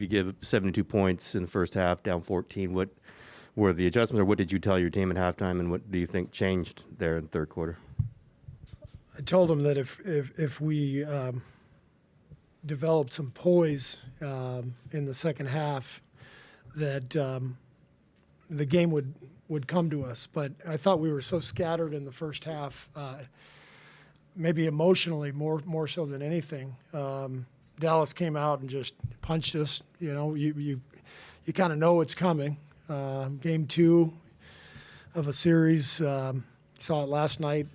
You give 72 points in the first half, down 14. What were the adjustments, or what did you tell your team at halftime, and what do you think changed there in the third quarter? I told them that if we developed some poise in the second half, that the game would come to us. But I thought we were so scattered in the first half, maybe emotionally more so than anything. Dallas came out and just punched us. You know, you kind of know it's coming. Game 2 of a series, saw it last night,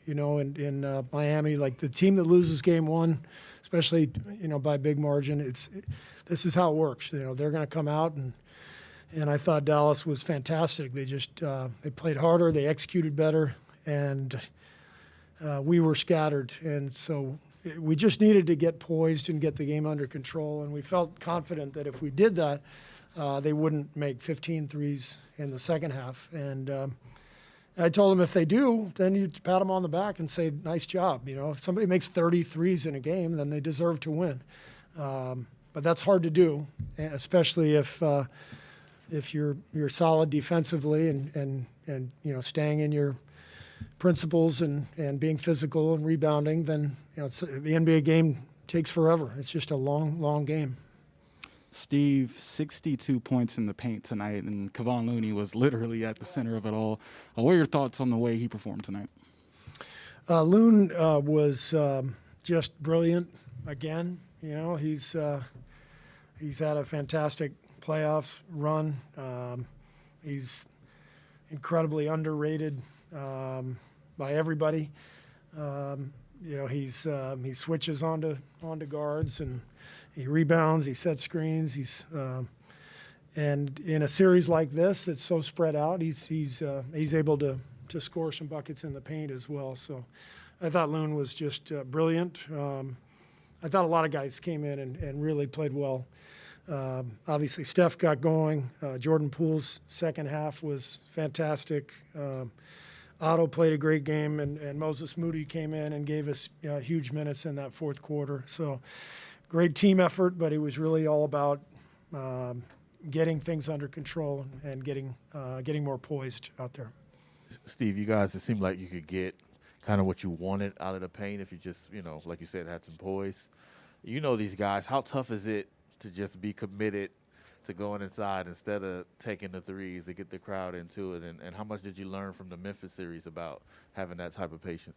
you know, in Miami. Like, the team that loses game 1, especially, you know, by a big margin, this is how it works. You know, they're going to come out, and I thought Dallas was fantastic. They just they played harder, they executed better, and we were scattered. And so we just needed to get poised and get the game under control, and we felt confident that if we did that, they wouldn't make 15 threes in the second half. And I told them if they do, then you pat them on the back and say, nice job. You know, if somebody makes 30 threes in a game, then they deserve to win. But that's hard to do, especially if you're solid defensively and you know, staying in your principles and being physical and rebounding. Then, you know, the NBA game takes forever. It's just a long game. Steve, 62 points in the paint tonight, and Kevon Looney was literally at the center of it all. What are your thoughts on the way he performed tonight? Loon was just brilliant again. You know, he's had a fantastic playoff run. He's incredibly underrated by everybody. You know, he switches onto guards, and he rebounds, he sets screens. And in a series like this that's so spread out, he's able to score some buckets in the paint as well. So I thought Loon was just brilliant. I thought a lot of guys came in and really played well. Obviously, Steph got going. Jordan Poole's second half was fantastic. Otto played a great game, and Moses Moody came in and gave us huge minutes in that fourth quarter. So great team effort, but it was really all about getting things under control and getting more poised out there. Steve, you guys, it seemed like you could get kind of what you wanted out of the paint if you just, you know, like you said, had some poise. You know these guys. How tough is it to just be committed to going inside instead of taking the threes to get the crowd into it? And how much did you learn from the Memphis series about having that type of patience?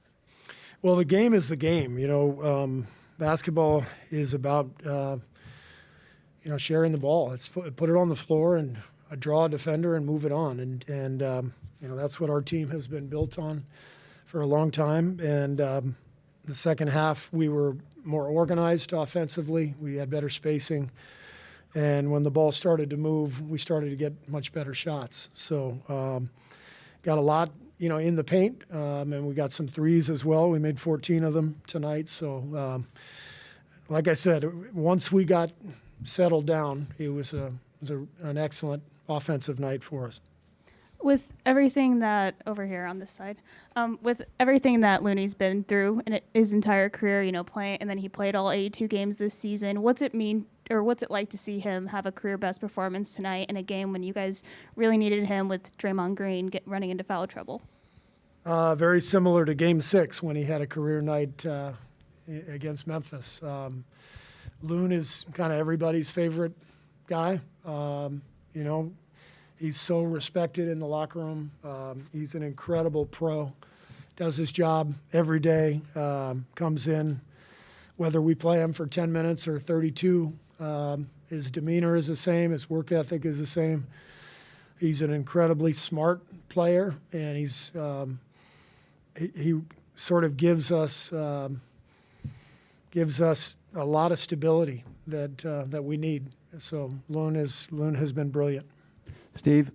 Well, the game is the game. You know, basketball is about, you know, sharing the ball. It's put it on the floor and draw a defender and move it on. And you know, that's what our team has been built on for a long time. And the second half, we were more organized offensively. We had better spacing. And when the ball started to move, we started to get much better shots. So got a lot, you know, in the paint, and we got some threes as well. We made 14 of them tonight. So like I said, once we got settled down, it was an excellent offensive night for us. With everything that over here on this side, with everything that Looney's been through in his entire career, you know, playing, and then he played all 82 games this season. What's it mean, or what's it like to see him have a career best performance tonight in a game when you guys really needed him with Draymond Green running into foul trouble? Very similar to Game 6 when he had a career night against Memphis. Loon is kind of everybody's favorite guy. You know, he's so respected in the locker room. He's an incredible pro, does his job every day, comes in, whether we play him for 10 minutes or 32, his demeanor is the same, his work ethic is the same. He's an incredibly smart player, and he sort of gives us a lot of stability that we need. So Loon has been brilliant. Steve,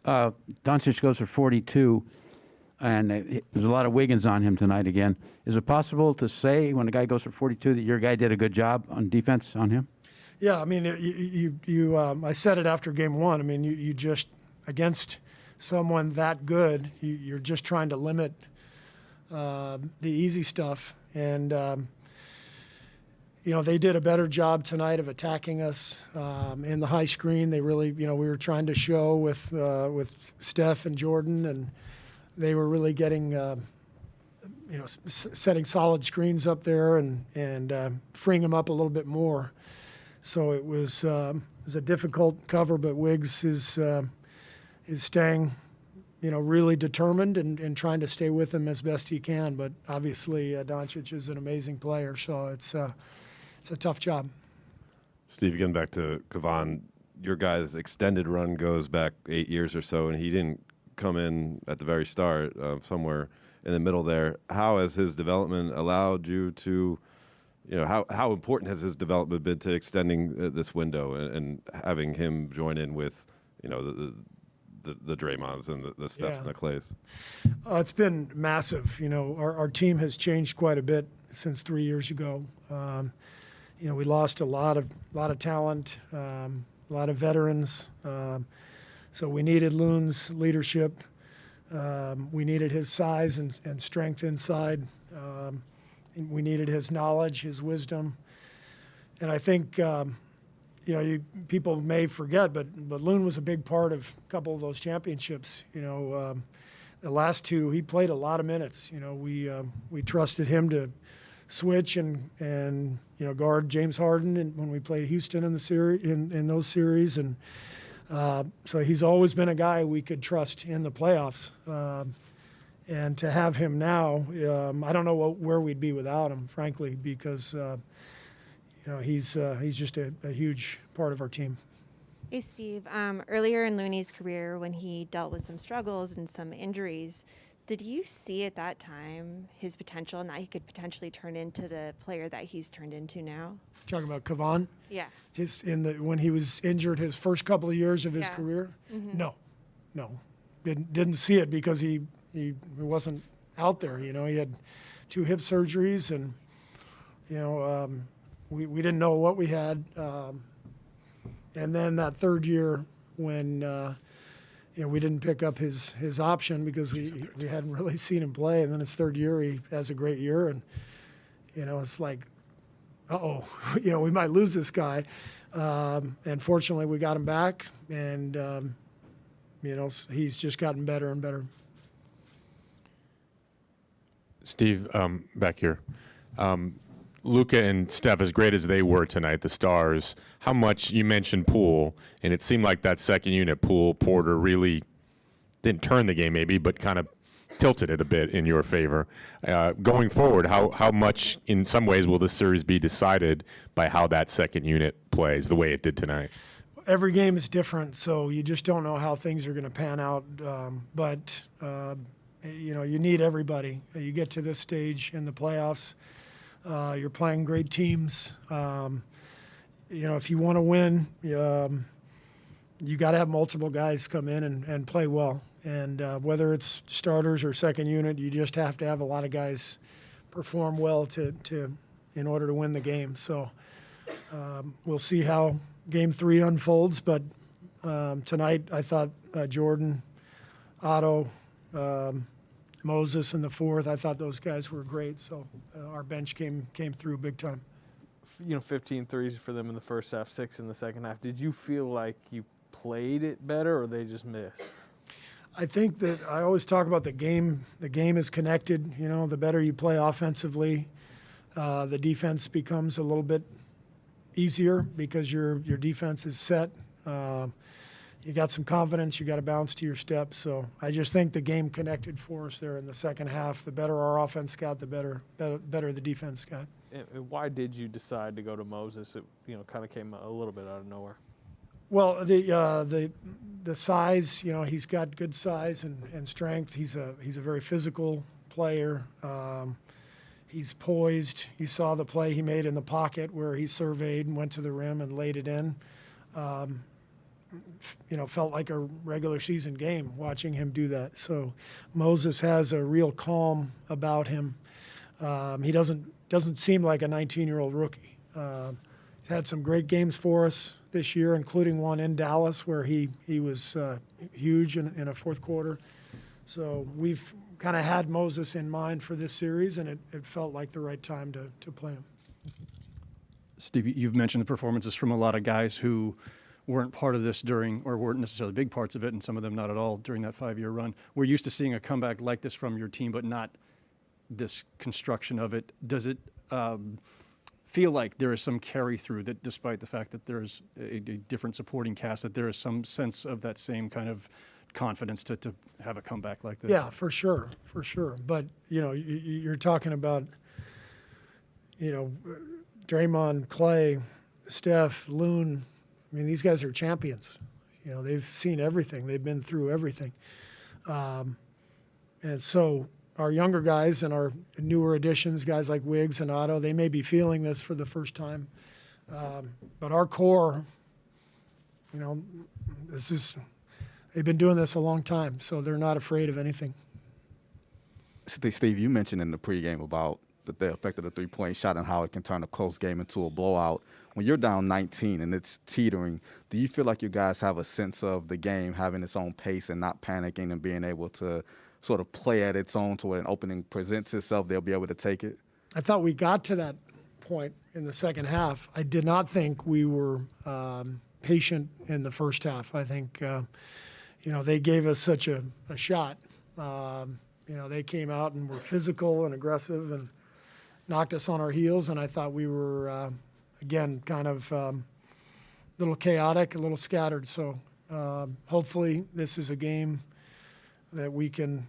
Doncic goes for 42, and there's a lot of Wiggins on him tonight again. Is it possible to say when a guy goes for 42 that your guy did a good job on defense on him? Yeah, I mean, I said it after Game 1. I mean, you just, against someone that good, you're just trying to limit the easy stuff. And, they did a better job tonight of attacking us in the high screen. They really, we were trying to show with Steph and Jordan, and they were really getting, setting solid screens up there and freeing them up a little bit more. So it was a difficult cover, but Wiggs is staying, really determined and trying to stay with him as best he can. But obviously, Doncic is an amazing player, so it's a tough job. Steve, getting back to Kevon, your guy's extended run goes back 8 years or so, and he didn't come in at the very start, somewhere in the middle there. How has his development allowed you to, how important has his development been to extending this window and having him join in with, the Draymonds and the Stephs and the Clays? It's been massive. Our team has changed quite a bit since 3 years ago. We lost a lot of talent, a lot of veterans. So we needed Loon's leadership. We needed his size and strength inside. We needed his knowledge, his wisdom. And I think, people may forget, but Loon was a big part of a couple of those championships. The last two, he played a lot of minutes. We trusted him to switch and guard James Harden when we played Houston in the series in those series, and so he's always been a guy we could trust in the playoffs. And to have him now, I don't know where we'd be without him, frankly, because he's just a huge part of our team. Hey, Steve. Earlier in Looney's career, when he dealt with some struggles and some injuries, did you see at that time his potential and that he could potentially turn into the player that he's turned into now? Talking about Kevon? Yeah. When he was injured his first couple of years of his Yeah. career? Mm-hmm. No. Didn't see it because he wasn't out there. He had 2 hip surgeries, and we didn't know what we had. And then that third year when we didn't pick up his option because we hadn't really seen him play, and then his third year he has a great year, and it's like, we might lose this guy. And fortunately we got him back, and he's just gotten better and better. Steve, back here. Luka and Steph, as great as they were tonight, the stars, how much, you mentioned Poole, and it seemed like that second unit, Poole, Porter, really didn't turn the game maybe, but kind of tilted it a bit in your favor. Going forward, how much, in some ways, will this series be decided by how that second unit plays the way it did tonight? Every game is different, so you just don't know how things are going to pan out. But you need everybody. You get to this stage in the playoffs. You're playing great teams. If you want to win, you got to have multiple guys come in and play well. And whether it's starters or second unit, you just have to have a lot of guys perform well in order to win the game. So we'll see how Game 3 unfolds. But tonight, I thought Jordan, Otto, Moses in the fourth, I thought those guys were great. So our bench came through big time. 15 threes for them in the first half, 6 in the second half. Did you feel like you played it better, or they just missed? I think that I always talk about the game. The game is connected. The better you play offensively, the defense becomes a little bit easier because your defense is set. You got some confidence. You got to bounce to your step. So I just think the game connected for us there in the second half. The better our offense got, the better the defense got. And why did you decide to go to Moses? It kind of came a little bit out of nowhere. Well, the size. He's got good size and strength. He's a very physical player. He's poised. You saw the play he made in the pocket where he surveyed and went to the rim and laid it in. Felt like a regular season game watching him do that. So Moses has a real calm about him. He doesn't seem like a 19-year-old rookie. He's had some great games for us this year, including one in Dallas where he was huge in a fourth quarter. So we've kind of had Moses in mind for this series, and it felt like the right time to play him. Steve, you've mentioned the performances from a lot of guys who weren't part of this during, or weren't necessarily big parts of it, and some of them not at all during that 5-year run. We're used to seeing a comeback like this from your team, but not this construction of it. Does it feel like there is some carry through that, despite the fact that there's a different supporting cast, that there is some sense of that same kind of confidence to have a comeback like this? Yeah, for sure. But, you're talking about, Draymond, Clay, Steph, Loon. I mean, these guys are champions. They've seen everything. They've been through everything. And so our younger guys and our newer additions, guys like Wiggs and Otto, they may be feeling this for the first time. But our core, they've been doing this a long time, so they're not afraid of anything. Steve, you mentioned in the pregame about the effect of the three-point shot and how it can turn a close game into a blowout. When you're down 19 and it's teetering, do you feel like you guys have a sense of the game having its own pace and not panicking and being able to sort of play at its own, to when an opening presents itself, they'll be able to take it? I thought we got to that point in the second half. I did not think we were patient in the first half. I think, they gave us such a shot. They came out and were physical and aggressive and knocked us on our heels, and I thought we were, again, kind of a little chaotic, a little scattered. So hopefully this is a game that we can,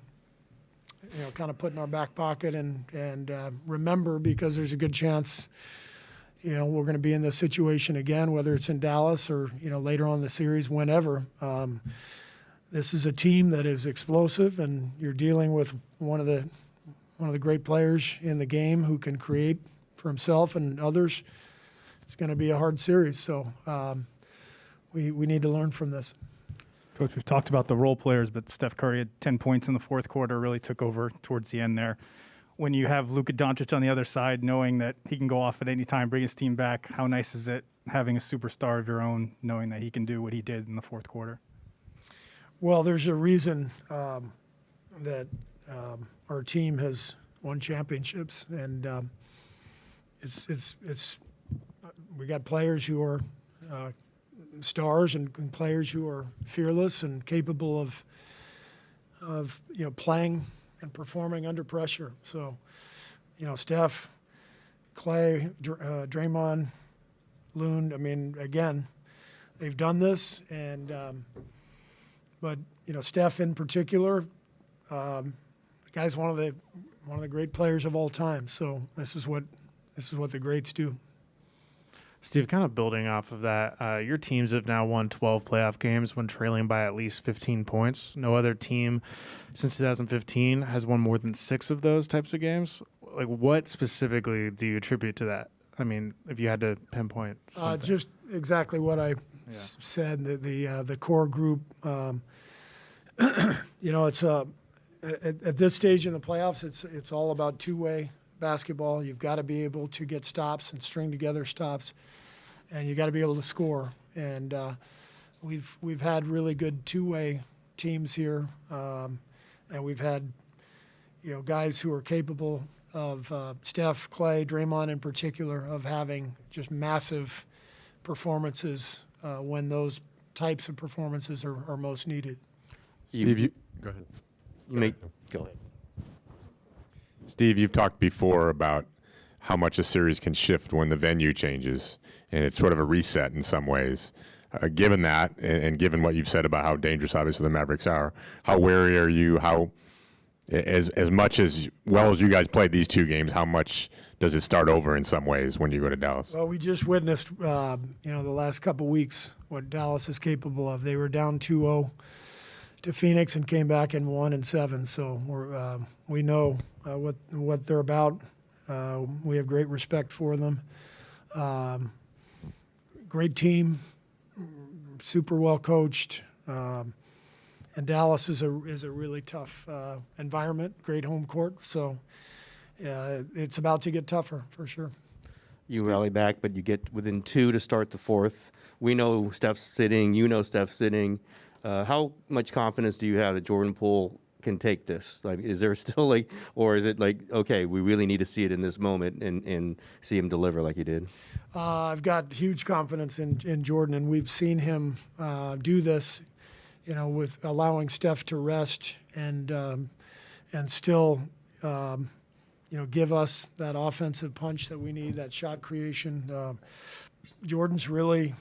kind of put in our back pocket and remember, because there's a good chance, we're going to be in this situation again, whether it's in Dallas or, later on in the series, whenever. This is a team that is explosive, and you're dealing with one of the great players in the game who can create for himself and others. It's going to be a hard series, so we need to learn from this. Coach, we've talked about the role players, but Steph Curry had 10 points in the fourth quarter, really took over towards the end there. When you have Luka Doncic on the other side, knowing that he can go off at any time, bring his team back, how nice is it having a superstar of your own, knowing that he can do what he did in the fourth quarter? Well, there's a reason that our team has won championships, and we got players who are stars and players who are fearless and capable of playing and performing under pressure. So, Steph, Clay, Draymond, Loon. I mean, again, they've done this, and but Steph in particular, the guy's one of the great players of all time. So this is what the greats do. Steve, kind of building off of that, your teams have now won 12 playoff games when trailing by at least 15 points. No other team since 2015 has won more than 6 of those types of games. Like, what specifically do you attribute to that? I mean, if you had to pinpoint something. Just exactly what I said. The core group. It's at this stage in the playoffs, it's all about two-way basketball. You've got to be able to get stops and string together stops, and you got to be able to score. And we've had really good two-way teams here, and we've had guys who are capable of Steph, Clay, Draymond in particular, of having just massive performances when those types of performances are most needed. Steve, go ahead. Go ahead. Steve, you've talked before about how much a series can shift when the venue changes, and it's sort of a reset in some ways. Given that, and given what you've said about how dangerous, obviously, the Mavericks are, how wary are you? How, as much as well as you guys played these 2 games, how much does it start over in some ways when you go to Dallas? Well, we just witnessed, the last couple weeks what Dallas is capable of. They were down 2-0 to Phoenix and came back and won in 7. So we know what they're about. We have great respect for them. Great team, super well coached, and Dallas is a really tough environment. Great home court. So it's about to get tougher for sure. You rally back, but you get within 2 to start the fourth. We know Steph's sitting. You know Steph's sitting. How much confidence do you have that Jordan Poole can take this? Like, is there still like, or is it like, okay, we really need to see it in this moment and see him deliver like he did? I've got huge confidence in Jordan, and we've seen him do this, with allowing Steph to rest and still, give us that offensive punch that we need, that shot creation. Jordan's really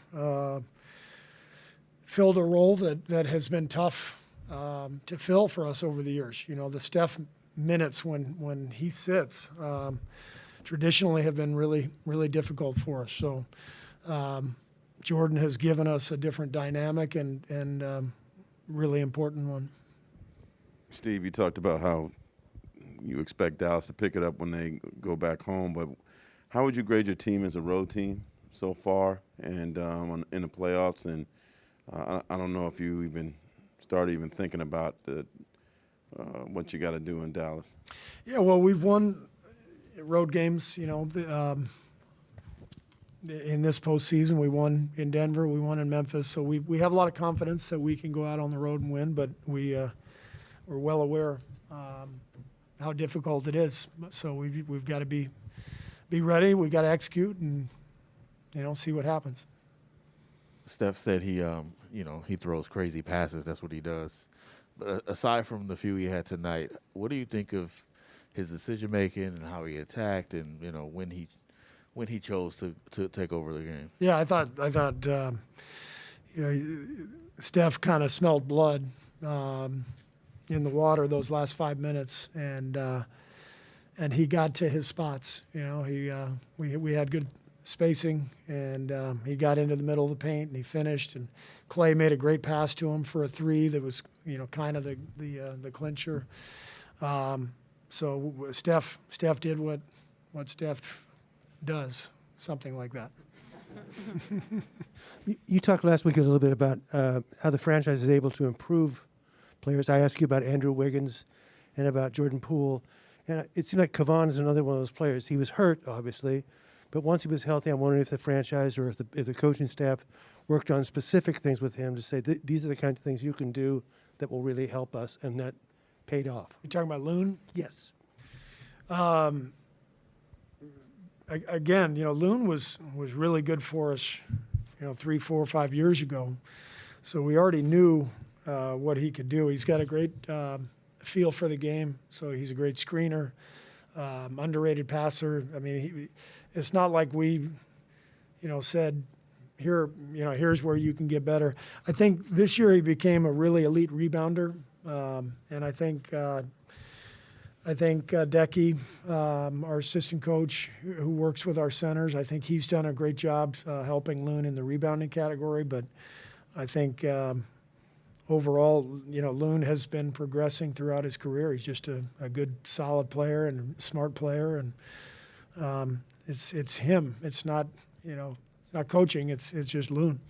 filled a role that has been tough to fill for us over the years. The Steph minutes when he sits traditionally have been really, really difficult for us. So Jordan has given us a different dynamic and really important one. Steve, you talked about how you expect Dallas to pick it up when they go back home, but how would you grade your team as a road team so far and in the playoffs? And I don't know if you even started thinking about what you got to do in Dallas. Yeah, well, we've won road games, in this postseason. We won in Denver, we won in Memphis, so we have a lot of confidence that we can go out on the road and win, but we're well aware how difficult it is. So we've got to be ready, we've got to execute and, see what happens. Steph said he throws crazy passes. That's what he does. But aside from the few he had tonight, what do you think of his decision making and how he attacked, and when he chose to take over the game? Yeah, I thought Steph kind of smelled blood in the water those last 5 minutes, and he got to his spots. We had good spacing, and he got into the middle of the paint and he finished. And Clay made a great pass to him for a three that was kind of the clincher. So Steph did what Steph does, something like that. You talked last week a little bit about how the franchise is able to improve players. I asked you about Andrew Wiggins and about Jordan Poole. And it seemed like Kevon is another one of those players. He was hurt, obviously, but once he was healthy, I'm wondering if the franchise or if the coaching staff worked on specific things with him to say, these are the kinds of things you can do that will really help us, and that paid off. You're talking about Loon? Yes. Again, Loon was really good for us, 3, 4, 5 years ago. So we already knew what he could do. He's got a great feel for the game, so he's a great screener, underrated passer. I mean, it's not like we, said, here's where you can get better. I think this year he became a really elite rebounder, and I think Decky, our assistant coach who works with our centers, I think he's done a great job helping Loon in the rebounding category. But I think overall, Loon has been progressing throughout his career. He's just a good, solid player and a smart player, and it's him. It's not, it's not coaching. It's just Loon.